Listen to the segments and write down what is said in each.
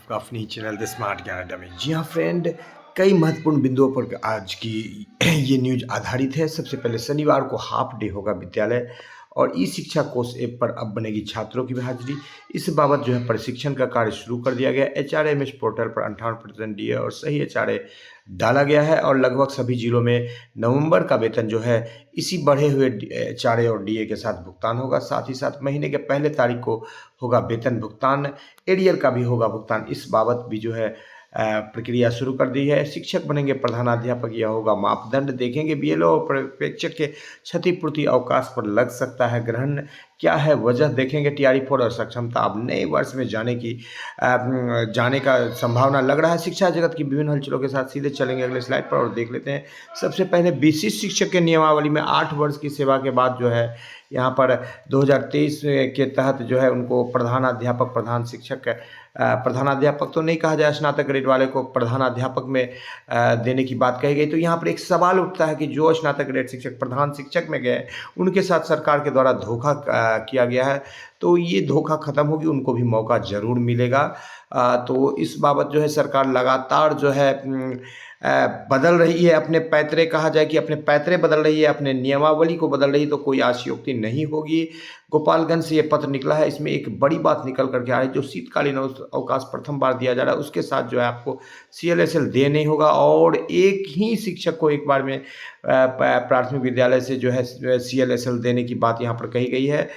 आपका अपनी channel the smart ज्ञान अड्डा में। जी हाँ फ्रेंड, कई महत्वपूर्ण बिंदुओं पर आज की ये न्यूज आधारित है। सबसे पहले शनिवार को हाफ डे होगा विद्यालय और ई शिक्षा कोष ऐप पर अब बनेगी छात्रों की भी हाजिरी। इस बाबत जो है प्रशिक्षण का कार्य शुरू कर दिया गया। HRMS पोर्टल पर 58% डीए और सही HRA डाला गया है और लगभग सभी जिलों में नवंबर का वेतन जो है इसी बढ़े हुए HRA और डीए के साथ भुगतान होगा। साथ ही साथ महीने के पहले तारीख को होगा वेतन भुगतान, एरियर का भी होगा भुगतान। इस बाबत भी जो है प्रक्रिया शुरू कर दी है। शिक्षक बनेंगे प्रधानाध्यापक, यह होगा मापदंड। देखेंगे बीएलओ और पर्यवेक्षक के क्षतिपूर्ति अवकाश पर लग सकता है ग्रहण, क्या है वजह देखेंगे। TRE4 और सक्षमता अब नए वर्ष में जाने का संभावना लग रहा है। शिक्षा जगत की विभिन्न हलचलों के साथ सीधे चलेंगे अगले स्लाइड पर और देख लेते हैं। सबसे पहले विशिष्ट शिक्षक के नियमावली में 8 वर्ष की सेवा के बाद जो है यहाँ पर 2023 के तहत जो है उनको प्रधानाध्यापक, प्रधान शिक्षक, प्रधानाध्यापक तो नहीं कहा जाए, स्नातक ग्रेड वाले को प्रधानाध्यापक में देने की बात कही गई। तो यहाँ पर एक सवाल उठता है कि जो स्नातक ग्रेड शिक्षक प्रधान शिक्षक में गए उनके साथ सरकार के द्वारा धोखा किया गया है, तो ये धोखा खत्म होगी, उनको भी मौका जरूर मिलेगा। तो इस बाबत जो है सरकार लगातार जो है बदल रही है अपने पैतरे, कहा जाए कि अपने पैतरे बदल रही है, अपने नियमावली को बदल रही है, तो कोई आशयोक्ति नहीं होगी। गोपालगंज से ये पत्र निकला है, इसमें एक बड़ी बात निकल करके आ रही है। जो शीतकालीन अवकाश प्रथम बार दिया जा रहा है उसके साथ जो है आपको CLSL दे नहीं होगा और एक ही शिक्षक को एक बार में प्राथमिक विद्यालय से जो है CLSL देने की बात यहाँ पर कही गई है।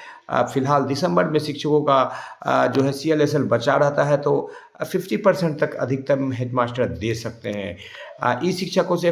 फिलहाल दिसंबर में शिक्षकों का जो है CLSL बचा रहता है, तो 50% तक अधिकतम हेडमास्टर दे सकते हैं। ई शिक्षकों से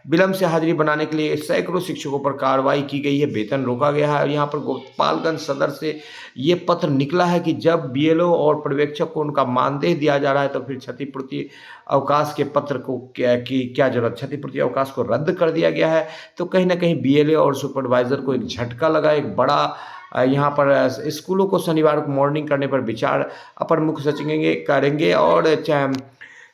विलम्ब से हाजिरी बनाने के लिए सैकड़ों शिक्षकों पर कार्रवाई की गई है, वेतन रोका गया है। और यहाँ पर गोपालगंज सदर से ये पत्र निकला है कि जब BLO और पर्यवेक्षक को उनका मानदेय दिया जा रहा है तो फिर क्षतिपूर्ति अवकाश के पत्र को क्या जरूरत, क्षतिपूर्ति अवकाश को रद्द कर दिया गया है। तो कहीं ना कहीं BLO और सुपरवाइजर को एक झटका लगा, एक बड़ा यहाँ पर स्कूलों को शनिवार को मॉर्निंग करने पर विचार अपर मुख्य सचिव करेंगे और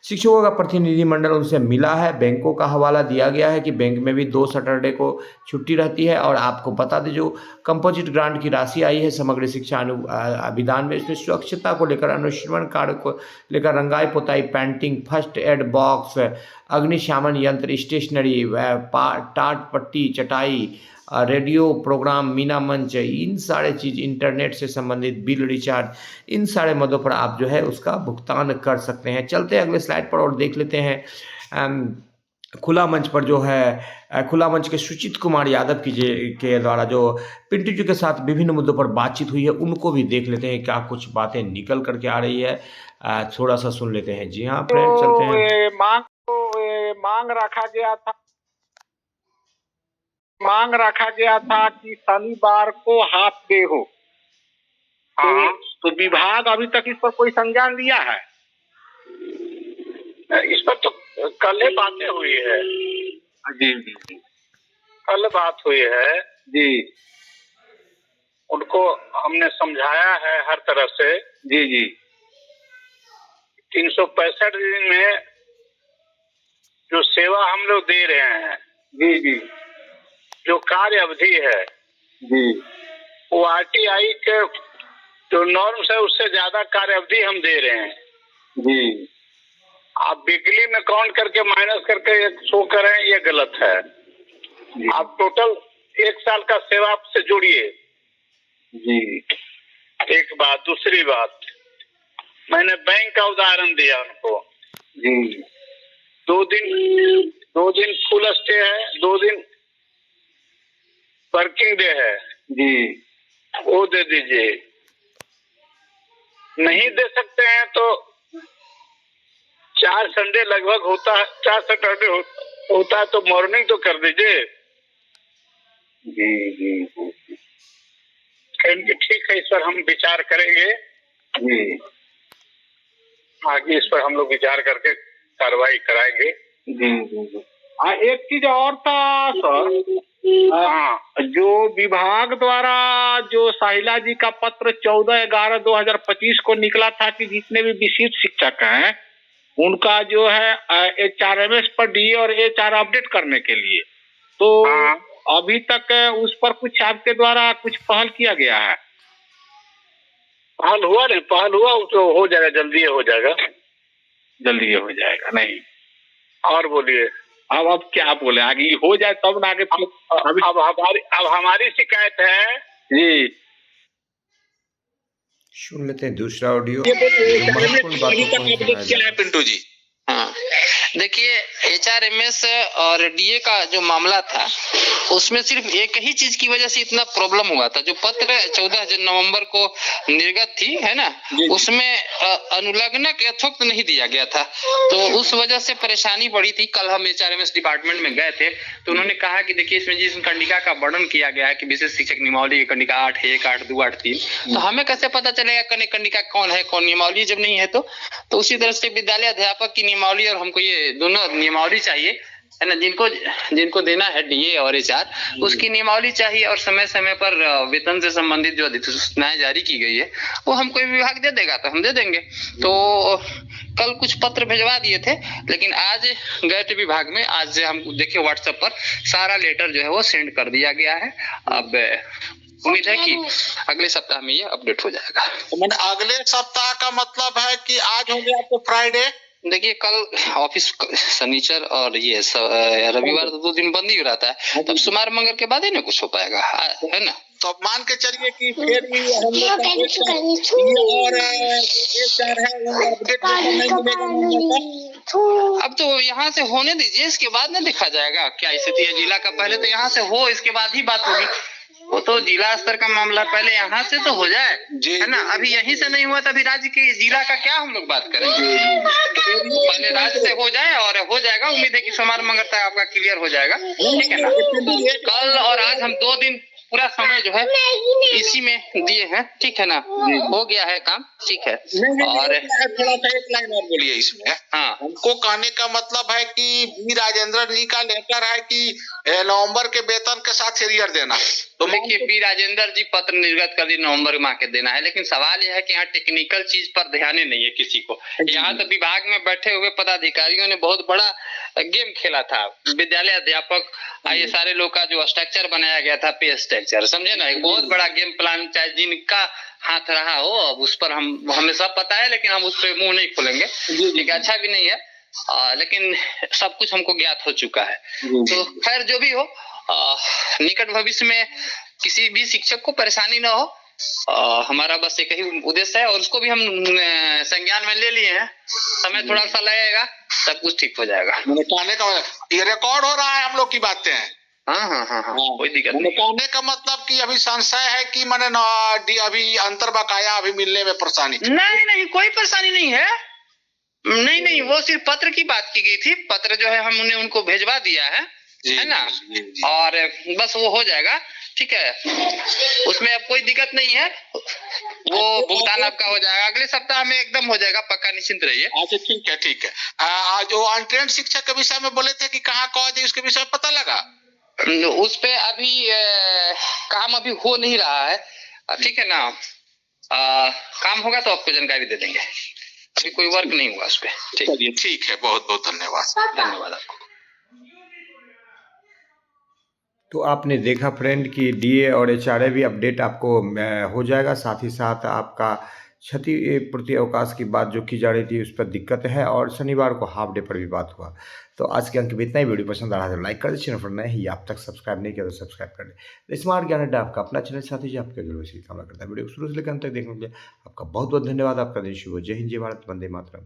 शिक्षकों का प्रतिनिधिमंडल उनसे मिला है। बैंकों का हवाला दिया गया है कि बैंक में भी 2 सैटरडे को छुट्टी रहती है। और आपको बता दें जो कंपोजिट ग्रांट की राशि आई है समग्र शिक्षा अभिदान में, इसमें स्वच्छता को लेकर, अनुश्रवण कार्य को लेकर, रंगाई पोताई, पेंटिंग, फर्स्ट एड बॉक्स, अग्निशमन यंत्र, स्टेशनरी, टाट पट्टी, चटाई, रेडियो प्रोग्राम, मीना मंच, इन सारे चीज़, इंटरनेट से संबंधित बिल रिचार्ज, इन सारे मदों पर आप जो है उसका भुगतान कर सकते हैं। चलते हैं अगले स्लाइड पर और देख लेते हैं खुला मंच पर जो है खुला मंच के सुचित कुमार यादव के द्वारा जो पिंटू जी के साथ विभिन्न मुद्दों पर बातचीत हुई है उनको भी देख लेते हैं, क्या कुछ बातें निकल करके आ रही है, थोड़ा सा सुन लेते हैं। जी हाँ फ्रेंड, चलते हैं। मांग रखा गया था कि शनिवार को हाफ डे हो। तो विभाग अभी तक इस पर कोई संज्ञान लिया है? इस पर तो कल ही बातें हुई है। जी जी जी, कल बात हुई है जी, उनको हमने समझाया है हर तरह से। जी जी, 365 दिन में जो सेवा हम लोग दे रहे हैं, जी जी, जो कार्य अवधि है, जी, वो RTI के जो नॉर्म्स है उससे ज्यादा कार्य अवधि हम दे रहे हैं। जी, आप बिजली में काउंट करके माइनस करके एक शो करें, ये गलत है। आप टोटल 1 साल का सेवा से जोड़िए। जी, एक बात। दूसरी बात, मैंने बैंक का उदाहरण दिया उनको। जी, 2 दिन फुल स्टे है, 2 दिन वर्किंग डे है, जी, वो दे दीजिए। नहीं दे सकते हैं तो 4 संडे लगभग होता है, 4 सैटरडे होता है तो मॉर्निंग तो कर दीजिए। जी, जी, कहेंगे ठीक है, इस पर हम विचार करेंगे। जी, आगे इस पर हम लोग विचार करके कार्रवाई कराएंगे। जी, जी। एक चीज और था सर, हाँ, जो विभाग द्वारा जो साहिला जी का पत्र 14/11/2025 को निकला था कि जितने भी विशिष्ट शिक्षक हैं उनका जो है HRMS पर DA और HR अपडेट करने के लिए, तो हाँ। अभी तक उस पर कुछ आपके द्वारा कुछ पहल किया गया है? पहल हुआ नहीं, पहल हुआ तो हो जाएगा, जल्दी हो जाएगा। जल्दी हो जाएगा नहीं। और बोलिए। अब क्या बोले, आगे हो जाए तब ना आगे। अब हमारी शिकायत है जी, सुन लेते हैं दूसरा ऑडियो ये जो महत्वपूर्ण बातों को अपडेट सुनाया क्या जा है रहा है। पिंटू जी? हाँ, देखिए HRMS और DA का जो मामला था उसमें सिर्फ एक ही चीज की वजह से इतना प्रॉब्लम हुआ था। जो पत्र 14 नवंबर को निर्गत थी है ना, उसमें अनुलग्नक यथोक्त नहीं दिया गया था, तो उस वजह से परेशानी बढ़ी थी। कल हम HRMS डिपार्टमेंट में गए थे तो उन्होंने कहा कि देखिए इसमें जिस कंडिका का वर्णन किया गया है कि विशेष शिक्षक नियमावली की कंडिका 8(1), 8(2), 8(3), तो हमें कैसे पता चलेगा कंडिका कौन है कौन नियमावली जब नहीं है तो उसी तरह से विद्यालय अध्यापक की नियमावली और हमको ये दोनों नियमावली चाहिए है ना, जिनको देना है DA और HR, उसकी नियमावली चाहिए और समय समय पर वेतन से संबंधित जो अधिसूचनाएं जारी की गई है वो हमको विभाग दे देगा तो हम दे देंगे। तो कल कुछ पत्र भिजवा दिए थे, लेकिन आज गए थे विभाग में, आज से हम देखिए व्हाट्सएप पर सारा लेटर जो है वो सेंड कर दिया गया है। अब उम्मीद है कि अगले सप्ताह में ये अपडेट हो जाएगा। मैंने अगले सप्ताह का मतलब है कि आज हो गया तो फ्राइडे। देखिए कल ऑफिस शनिचर और ये रविवार तो 2 दिन बंद ही रहता है, तब सोमवार मंगल के बाद ही ना कुछ हो पाएगा है ना। तो मान के चलिए कि फिर भी हम लोग और HR है वो अपडेट नहीं मिलेगा। अब तो यहाँ से होने दीजिए, इसके बाद ना देखा जाएगा क्या स्थिति है जिला का। पहले तो यहाँ से हो, इसके बाद ही बात होगी। वो तो जिला स्तर का मामला, पहले यहाँ से तो हो जाए है ना। अभी यहीं से नहीं हुआ तो अभी राज्य के जिला का क्या हम लोग बात करेंगे। पहले राज्य से हो जाए और हो जाएगा। उम्मीद है कि सोमवार मंगल तक आपका क्लियर हो जाएगा, ठीक है ना। कल और आज हम 2 दिन पूरा समय जो है इसी में दिए हैं, ठीक है ना। हो गया है काम, ठीक है। और थोड़ा सा एक लाइन और बोलिए इसमें। हाँ, हमको कहने का मतलब है कि बी राजेंद्र जी का लेटर है कि नवंबर के वेतन के साथ एरियर देना। तो देखिए बी राजेंद्र जी पत्र निर्गत कर दी, नवंबर माह के देना है, लेकिन सवाल यह है कि यहाँ टेक्निकल चीज पर ध्यान ही नहीं है किसी को। यहाँ तो विभाग में बैठे हुए पदाधिकारियों ने बहुत बड़ा गेम खेला था। विद्यालय अध्यापक ये सारे लोग का जो स्ट्रक्चर बनाया गया था, पे स्ट्रक्चर, समझे ना, एक बहुत बड़ा गेम प्लान, चाहे जिनका हाथ रहा हो, अब उस पर हमें सब पता है, लेकिन हम उस पर मुंह नहीं खोलेंगे, ठीक है, अच्छा भी नहीं है। लेकिन सब कुछ हमको ज्ञात हो चुका है। तो खैर जो भी हो, निकट भविष्य में किसी भी शिक्षक को परेशानी ना हो, हमारा बस एक ही उद्देश्य है और उसको भी हम संज्ञान में ले लिए हैं। समय थोड़ा सा लगेगा, सब कुछ ठीक हो जाएगा। कहने का ये रिकॉर्ड हो रहा है हम लोग की बातें। हाँ, कोई दिक्कत नहीं। कहने का मतलब कि अभी संशय है कि मैंने अभी अंतर बकाया अभी मिलने में परेशानी। नहीं, कोई परेशानी नहीं है। नहीं, वो सिर्फ पत्र की बात की गई थी। पत्र जो है हमने उनको भेजवा दिया है ना, और बस वो हो जाएगा, ठीक है। उसमें अब कोई दिक्कत नहीं है, वो भुगतान आपका हो जाएगा अगले सप्ताह में, एकदम हो जाएगा, पक्का निश्चिंत रहिए। अच्छा ठीक है। जो अनट्रेंड शिक्षक के विषय में बोले थे कि कहाँ कॉलेज है, उसके विषय में पता लगा? उस पे अभी काम अभी हो नहीं रहा है, ठीक है ना। काम होगा तो आपको जानकारी दे देंगे, अभी कोई वर्क नहीं हुआ उस पे। ठीक है, बहुत बहुत धन्यवाद आपको। तो आपने देखा फ्रेंड कि DA और HRA भी अपडेट आपको हो जाएगा। साथ ही साथ आपका क्षतिपूर्ति अवकाश की बात जो की जा रही थी उस पर दिक्कत है, और शनिवार को हाफ डे पर भी बात हुआ। तो आज के अंक में इतना ही। वीडियो पसंद आ रहा है तो लाइक कर दे, चैनल पर नए ही आप तक सब्सक्राइब नहीं किया तो सब्सक्राइब कर दे। स्मार्ट ज्ञान अड्डा आपका अपना चैनल, साथ ही आपके जरूर इसी कामना करता है। वीडियो को शुरू से लेकर अंत तक देखने के लिए आपका बहुत बहुत धन्यवाद। आपका दिन शुभ हो। जय हिंद, जय भारत, वंदे मातरम।